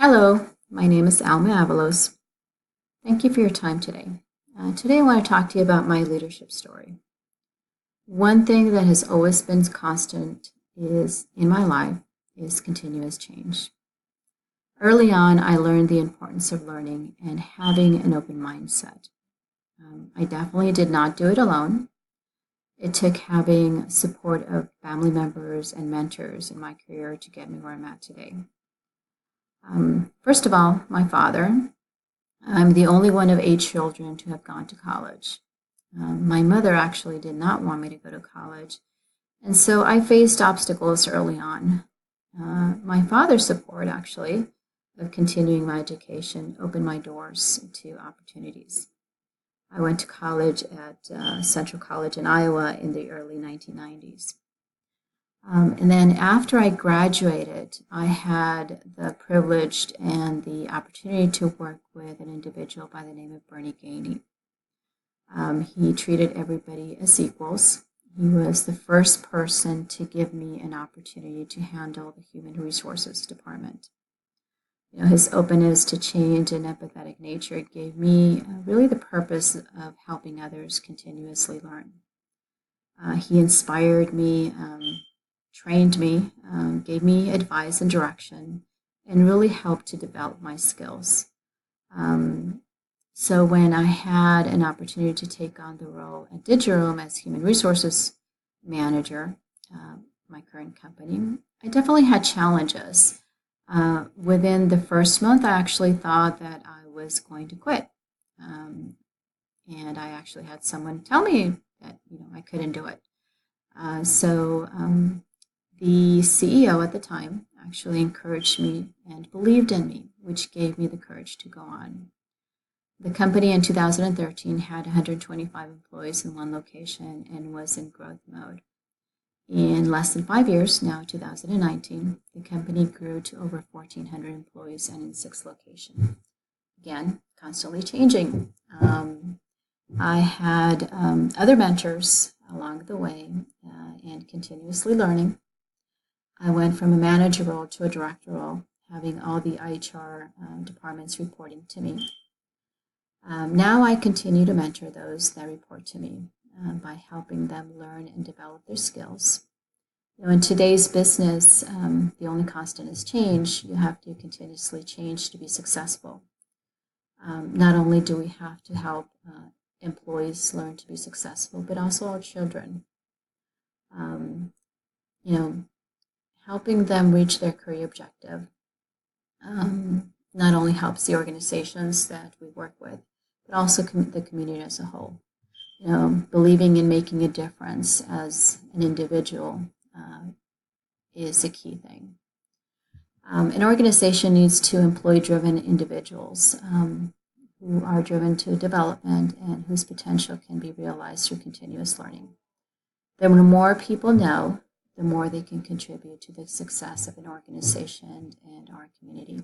Hello, my name is Alma Avalos. Thank you for your time today. Today I want to talk to you about my leadership story. One thing that has always been constant is in my life is continuous change. Early on, I learned the importance of learning and having an open mindset. I definitely did not do it alone. It took having support of family members and mentors in my career to get me where I'm at today. First of all, my father. I'm the only one of 8 children to have gone to college. My mother actually did not want me to go to college, and so I faced obstacles early on. My father's support, actually, of continuing my education opened my doors to opportunities. I went to college at Central College in Iowa in the early 1990s. And then after I graduated, I had the privilege and the opportunity to work with an individual by the name of Bernie Gainey. He treated everybody as equals. He was the first person to give me an opportunity to handle the human resources department. His openness to change and empathetic nature gave me really the purpose of helping others continuously learn. He inspired me, trained me, gave me advice and direction, and really helped to develop my skills. So when I had an opportunity to take on the role at Digiroom as human resources manager, my current company, I definitely had challenges. Within the first month, I actually thought that I was going to quit. And I actually had someone tell me that I couldn't do it. So the CEO at the time actually encouraged me and believed in me, which gave me the courage to go on. The company in 2013 had 125 employees in one location and was in growth mode. In less than 5 years, now 2019, the company grew to over 1,400 employees and in 6 locations. Again, constantly changing. I had other mentors along the way and continuously learning. I went from a manager role to a director role, having all the HR departments reporting to me. Now I continue to mentor those that report to me by helping them learn and develop their skills. In today's business, the only constant is change. You have to continuously change to be successful. Not only do we have to help employees learn to be successful, but also our children. Helping them reach their career objective not only helps the organizations that we work with, but also the community as a whole. Believing in making a difference as an individual is a key thing. An organization needs to employee-driven individuals who are driven to development and whose potential can be realized through continuous learning. The more people know, the more they can contribute to the success of an organization and our community.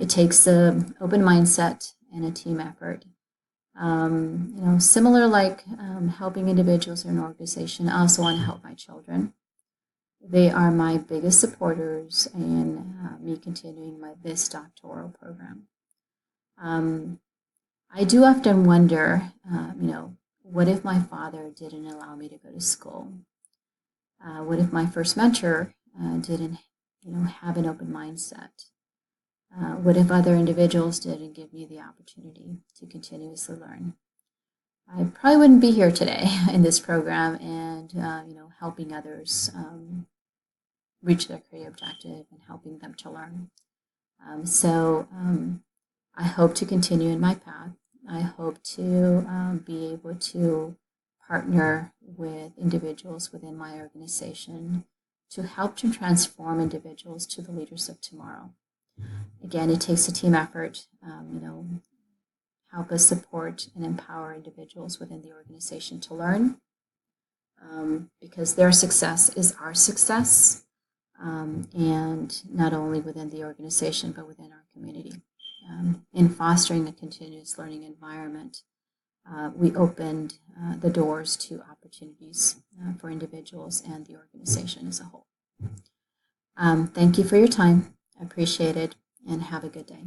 It takes an open mindset and a team effort. Similar like helping individuals or an organization, I also want to help my children. They are my biggest supporters in me continuing this doctoral program. I do often wonder, what if my father didn't allow me to go to school? What if my first mentor didn't, have an open mindset? What if other individuals didn't give me the opportunity to continuously learn? I probably wouldn't be here today in this program and, helping others reach their career objective and helping them to learn. So I hope to continue in my path. I hope to be able to partner with individuals within my organization to help to transform individuals to the leaders of tomorrow. Again, it takes a team effort. Help us support and empower individuals within the organization to learn, because their success is our success, and not only within the organization but within our community. In fostering a continuous learning environment, we opened the doors to opportunities for individuals and the organization as a whole. Thank you for your time. I appreciate it, and have a good day.